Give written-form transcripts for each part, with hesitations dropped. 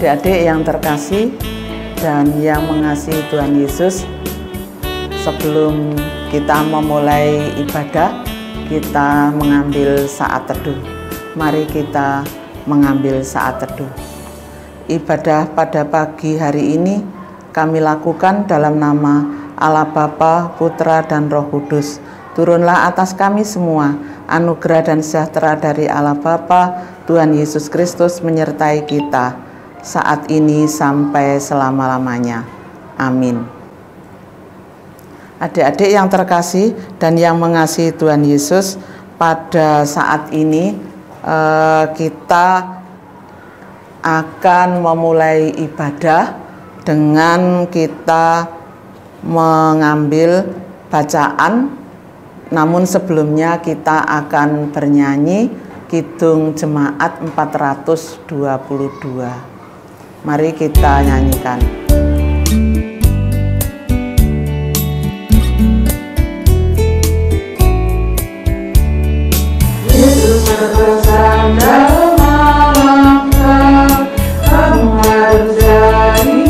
Adik-adik yang terkasih dan yang mengasihi Tuhan Yesus, sebelum kita memulai ibadah, kita mengambil saat teduh. Mari kita mengambil saat teduh. Ibadah pada pagi hari ini kami lakukan dalam nama Allah Bapa, Putra, dan Roh Kudus. Turunlah atas kami semua anugerah dan sejahtera dari Allah Bapa, Tuhan Yesus Kristus menyertai kita saat ini sampai selama-lamanya. Amin. Adik-adik yang terkasih dan yang mengasihi Tuhan Yesus, pada saat ini kita akan memulai ibadah dengan kita mengambil bacaan. Namun sebelumnya kita akan bernyanyi Kidung Jemaat 422. Mari kita nyanyikan. Yesus bersandar melangkah, kamu harus jadi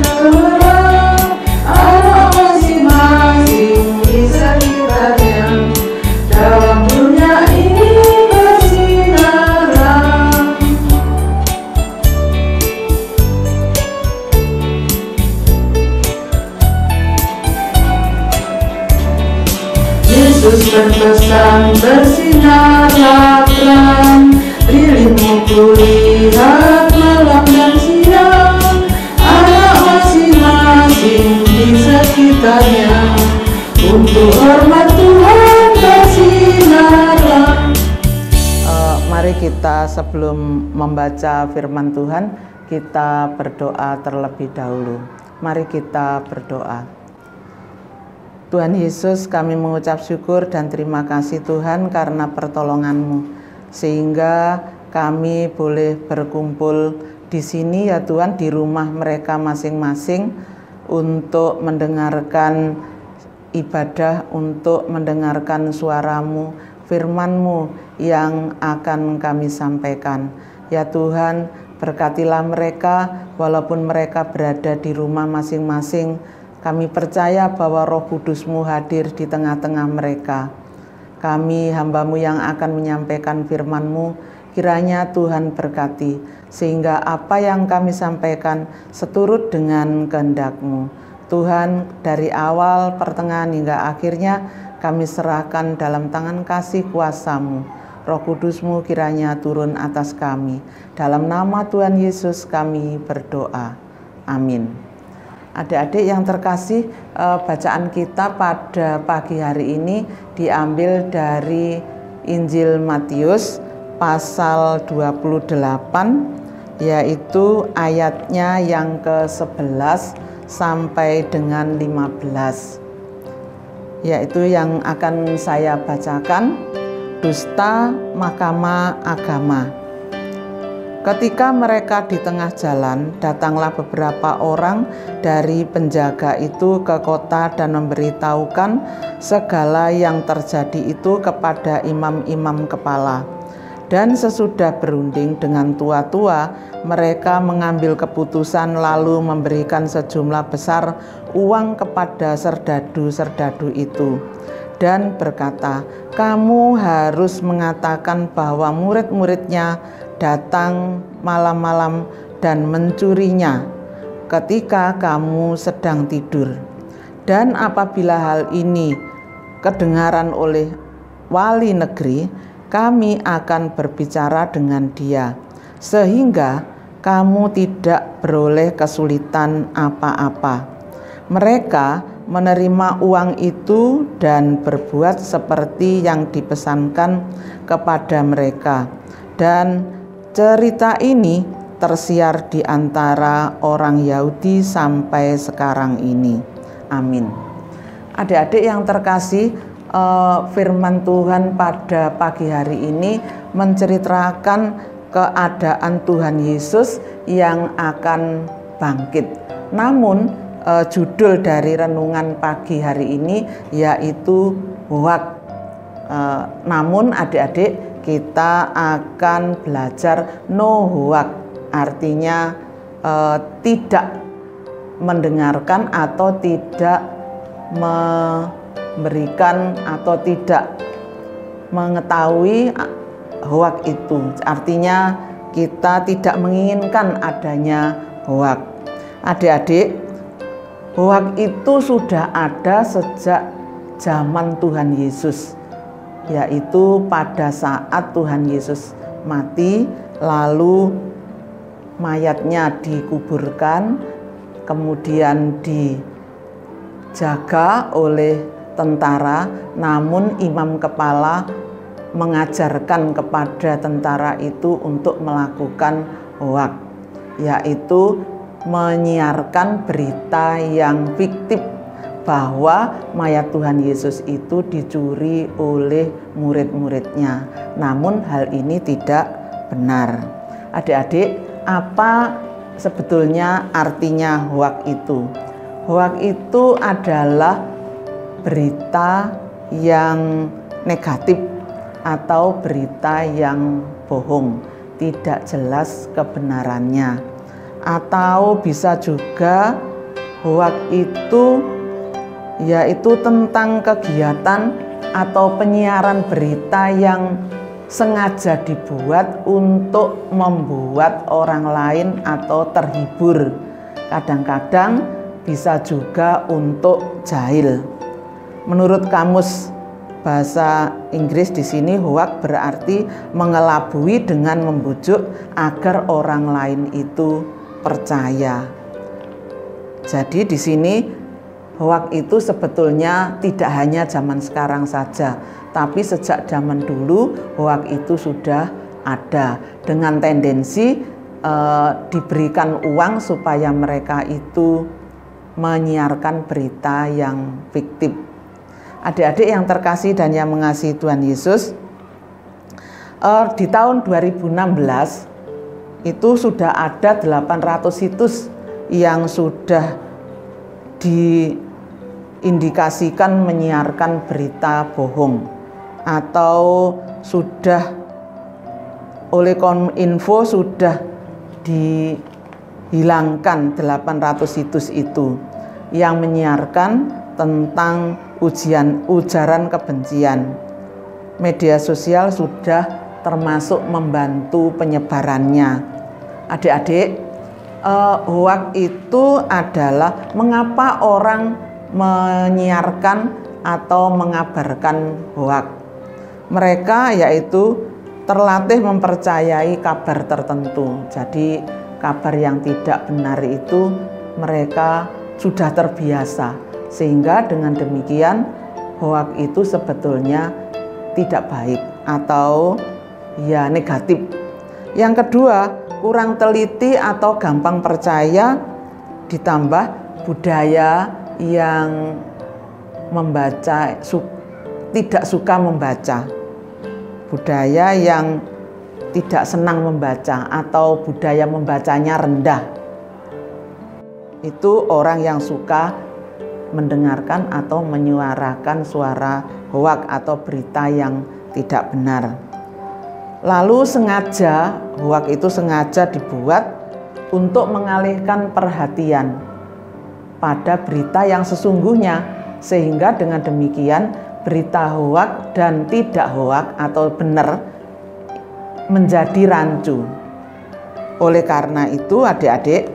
kemenang. Anak masing-masing di sekitarnya, dalam dunia ini bersinar. Yesus berpesan bersinarlah terang, dirimu kulihat malam dan siang. Anak masing-masing di sekitarnya, untuk hormat Tuhan bersinarlah. Mari kita sebelum membaca firman Tuhan, kita berdoa terlebih dahulu. Mari kita berdoa. Tuhan Yesus, kami mengucap syukur dan terima kasih Tuhan karena pertolongan-Mu, sehingga kami boleh berkumpul di sini ya Tuhan, di rumah mereka masing-masing untuk mendengarkan ibadah, untuk mendengarkan suara-Mu, firman-Mu yang akan kami sampaikan. Ya Tuhan, berkatilah mereka walaupun mereka berada di rumah masing-masing. Kami percaya bahwa Roh Kudus-Mu hadir di tengah-tengah mereka. Kami hamba-Mu yang akan menyampaikan firman-Mu, kiranya Tuhan berkati, sehingga apa yang kami sampaikan seturut dengan kehendak-Mu. Tuhan, dari awal, pertengahan, hingga akhirnya kami serahkan dalam tangan kasih kuasa-Mu. Roh Kudus-Mu kiranya turun atas kami. Dalam nama Tuhan Yesus kami berdoa. Amin. Adik-adik yang terkasih, bacaan kita pada pagi hari ini diambil dari Injil Matius pasal 28, yaitu ayatnya yang ke-11 sampai dengan 15. Yaitu yang akan saya bacakan, dusta Mahkamah Agama. Ketika mereka di tengah jalan, datanglah beberapa orang dari penjaga itu ke kota dan memberitahukan segala yang terjadi itu kepada imam-imam kepala. Dan sesudah berunding dengan tua-tua, mereka mengambil keputusan lalu memberikan sejumlah besar uang kepada serdadu-serdadu itu. Dan berkata, kamu harus mengatakan bahwa murid-muridnya datang malam-malam dan mencurinya ketika kamu sedang tidur. Dan apabila hal ini kedengaran oleh wali negeri, kami akan berbicara dengan dia, sehingga kamu tidak beroleh kesulitan apa-apa. Mereka menerima uang itu dan berbuat seperti yang dipesankan kepada mereka. Dan cerita ini tersiar di antara orang Yahudi sampai sekarang ini. Amin. Adik-adik yang terkasih, firman Tuhan pada pagi hari ini menceritakan keadaan Tuhan Yesus yang akan bangkit. Namun judul dari renungan pagi hari ini yaitu hoak. Namun adik-adik, kita akan belajar no hoak, artinya tidak mendengarkan atau tidak memberikan atau tidak mengetahui hoak itu. Artinya kita tidak menginginkan adanya hoak. Adik-adik, hoak itu sudah ada sejak zaman Tuhan Yesus, yaitu pada saat Tuhan Yesus mati, lalu mayatnya dikuburkan, kemudian dijaga oleh tentara, namun imam kepala mengajarkan kepada tentara itu untuk melakukan hoak, yaitu menyiarkan berita yang fiktif bahwa mayat Tuhan Yesus itu dicuri oleh murid-muridnya. Namun hal ini tidak benar. Adik-adik, apa sebetulnya artinya hoak itu? Hoak itu adalah berita yang negatif atau berita yang bohong, tidak jelas kebenarannya. Atau bisa juga hoak itu yaitu tentang kegiatan atau penyiaran berita yang sengaja dibuat untuk membuat orang lain atau terhibur. Kadang-kadang bisa juga untuk jahil. Menurut kamus bahasa Inggris di sini, hoak berarti mengelabui dengan membujuk agar orang lain itu percaya. Jadi di sini hoak itu sebetulnya tidak hanya zaman sekarang saja, tapi sejak zaman dulu hoak itu sudah ada, dengan tendensi diberikan uang supaya mereka itu menyiarkan berita yang fiktif. Adik-adik yang terkasih dan yang mengasihi Tuhan Yesus, di tahun 2016 itu sudah ada 800 situs yang sudah diindikasikan menyiarkan berita bohong, atau sudah oleh Kominfo sudah dihilangkan 800 situs itu yang menyiarkan tentang ujaran kebencian. Media sosial sudah termasuk membantu penyebarannya. Adik-adik, hoak itu adalah mengapa orang menyiarkan atau mengabarkan hoak. Mereka yaitu terlatih mempercayai kabar tertentu. Jadi kabar yang tidak benar itu mereka sudah terbiasa, sehingga dengan demikian hoak itu sebetulnya tidak baik atau ya negatif. Yang kedua, kurang teliti atau gampang percaya, ditambah budaya yang membaca tidak suka membaca, budaya yang tidak senang membaca atau budaya membacanya rendah. Itu orang yang suka mendengarkan atau menyuarakan suara hoak atau berita yang tidak benar. Lalu hoak itu sengaja dibuat untuk mengalihkan perhatian pada berita yang sesungguhnya, sehingga dengan demikian berita hoak dan tidak hoak atau benar menjadi rancu. Oleh karena itu adik-adik,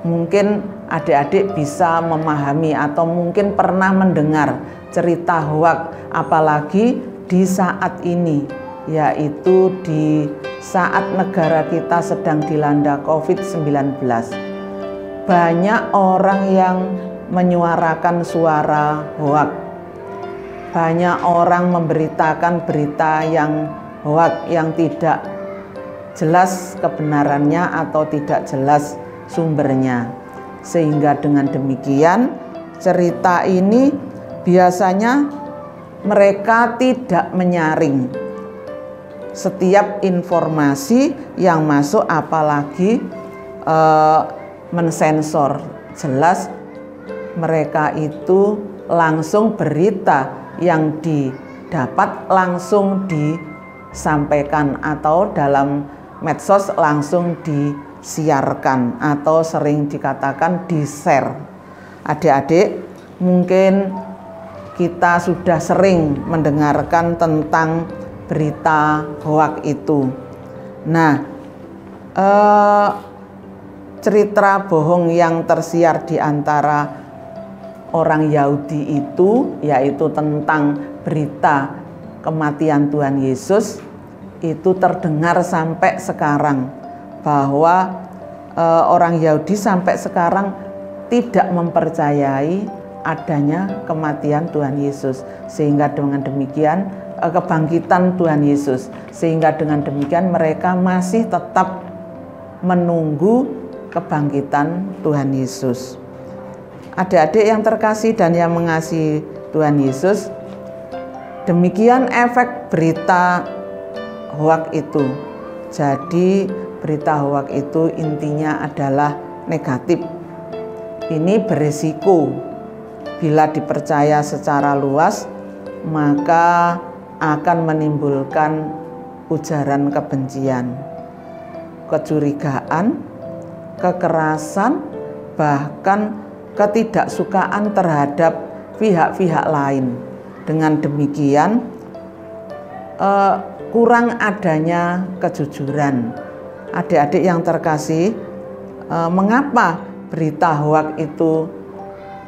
mungkin adik-adik bisa memahami atau mungkin pernah mendengar cerita hoak, apalagi di saat ini, yaitu di saat negara kita sedang dilanda COVID-19. Banyak orang yang menyuarakan suara hoak. Banyak orang memberitakan berita yang hoak, yang tidak jelas kebenarannya atau tidak jelas sumbernya. Sehingga dengan demikian cerita ini biasanya mereka tidak menyaring setiap informasi yang masuk, apalagi mensensor. Jelas mereka itu langsung berita yang didapat langsung disampaikan atau dalam medsos langsung siarkan atau sering dikatakan di-share. Adik-adik, mungkin kita sudah sering mendengarkan tentang berita hoak itu. Nah, cerita bohong yang tersiar di antara orang Yahudi itu, yaitu tentang berita kematian Tuhan Yesus, itu terdengar sampai sekarang, bahwa orang Yahudi sampai sekarang tidak mempercayai adanya kematian Tuhan Yesus, sehingga dengan demikian kebangkitan Tuhan Yesus, sehingga dengan demikian mereka masih tetap menunggu kebangkitan Tuhan Yesus. Adik-adik yang terkasih dan yang mengasihi Tuhan Yesus, demikian efek berita hoak itu. Jadi berita hoak itu intinya adalah negatif. Ini berisiko. Bila dipercaya secara luas, maka akan menimbulkan ujaran kebencian, kecurigaan, kekerasan, bahkan ketidaksukaan terhadap pihak-pihak lain. Dengan demikian kurang adanya kejujuran. Adik-adik yang terkasih, mengapa berita hoak itu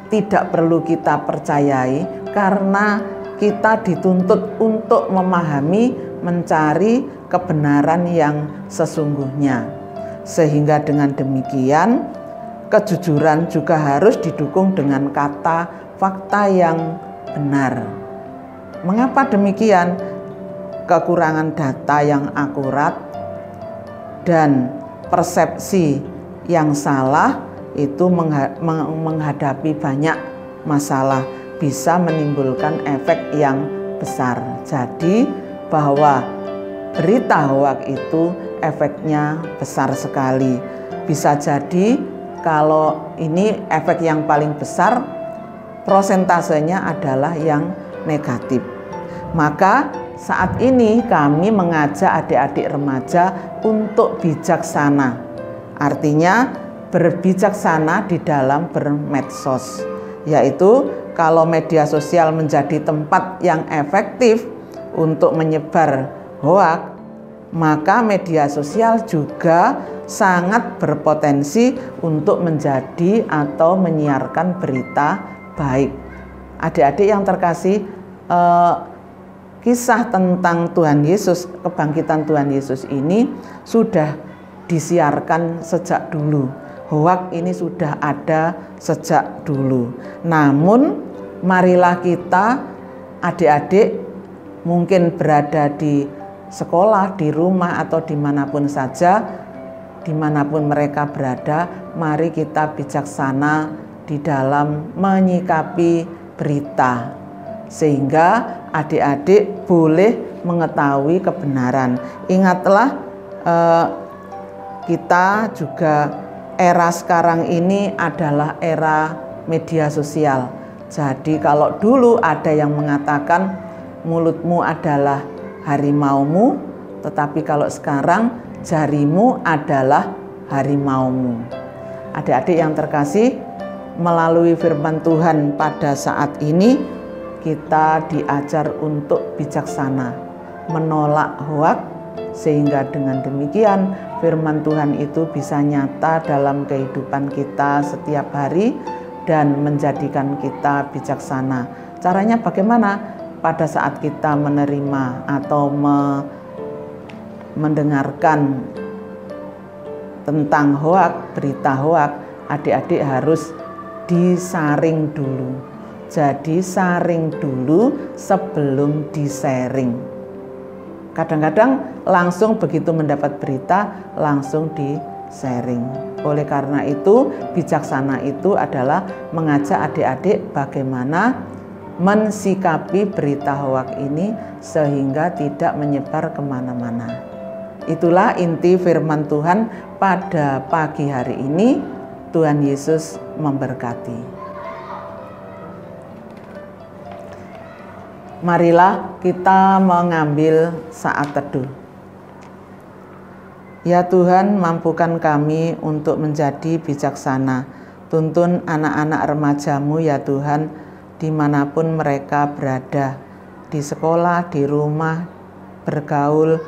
tidak perlu kita percayai? Karena kita dituntut untuk memahami, mencari kebenaran yang sesungguhnya. Sehingga dengan demikian, kejujuran juga harus didukung dengan kata fakta yang benar. Mengapa demikian? Kekurangan data yang akurat dan persepsi yang salah itu menghadapi banyak masalah, bisa menimbulkan efek yang besar. Jadi bahwa berita hoak itu efeknya besar sekali. Bisa jadi kalau ini efek yang paling besar, prosentasenya adalah yang negatif. Maka saat ini kami mengajak adik-adik remaja untuk bijaksana. Artinya berbijaksana di dalam bermedsos. Yaitu kalau media sosial menjadi tempat yang efektif untuk menyebar hoak, maka media sosial juga sangat berpotensi untuk menjadi atau menyiarkan berita baik. Adik-adik yang terkasih, kisah tentang Tuhan Yesus, kebangkitan Tuhan Yesus ini sudah disiarkan sejak dulu. Hoak ini sudah ada sejak dulu. Namun marilah kita adik-adik mungkin berada di sekolah, di rumah atau dimanapun saja, dimanapun mereka berada, mari kita bijaksana di dalam menyikapi berita, sehingga adik-adik boleh mengetahui kebenaran. Ingatlah, kita juga era sekarang ini adalah era media sosial. Jadi kalau dulu ada yang mengatakan mulutmu adalah harimaumu, tetapi kalau sekarang jarimu adalah harimaumu. Adik-adik yang terkasih, melalui firman Tuhan pada saat ini kita diajar untuk bijaksana, menolak hoak, sehingga dengan demikian firman Tuhan itu bisa nyata dalam kehidupan kita setiap hari dan menjadikan kita bijaksana. Caranya bagaimana? Pada saat kita menerima atau mendengarkan tentang hoak, berita hoak, adik-adik harus disaring dulu. Jadi saring dulu sebelum di-sharing. Kadang-kadang langsung begitu mendapat berita langsung di-sharing. Oleh karena itu, bijaksana itu adalah mengajak adik-adik bagaimana mensikapi berita hoak ini sehingga tidak menyebar kemana-mana. Itulah inti firman Tuhan pada pagi hari ini. Tuhan Yesus memberkati. Marilah kita mengambil saat teduh. Ya Tuhan, mampukan kami untuk menjadi bijaksana. Tuntun anak-anak remaja-Mu ya Tuhan, dimanapun mereka berada, di sekolah, di rumah, bergaul,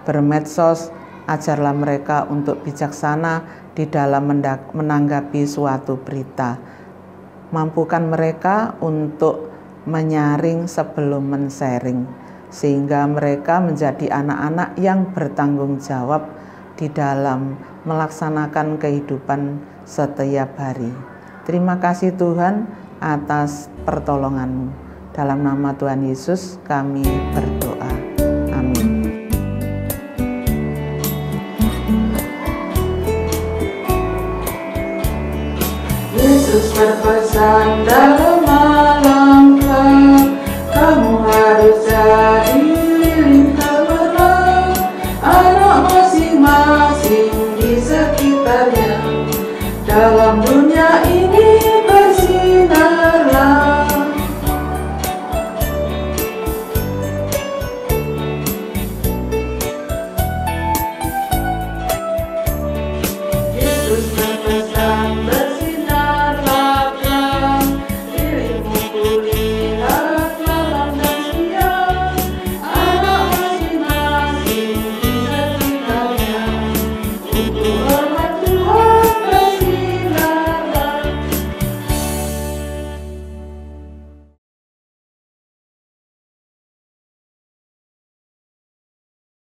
bermedsos. Ajarlah mereka untuk bijaksana di dalam menanggapi suatu berita. Mampukan mereka untuk menyaring sebelum men-sharing, sehingga mereka menjadi anak-anak yang bertanggung jawab di dalam melaksanakan kehidupan setiap hari. Terima kasih Tuhan atas pertolongan-Mu. Dalam nama Tuhan Yesus kami berdoa. Amin. Yesus berpesan dalam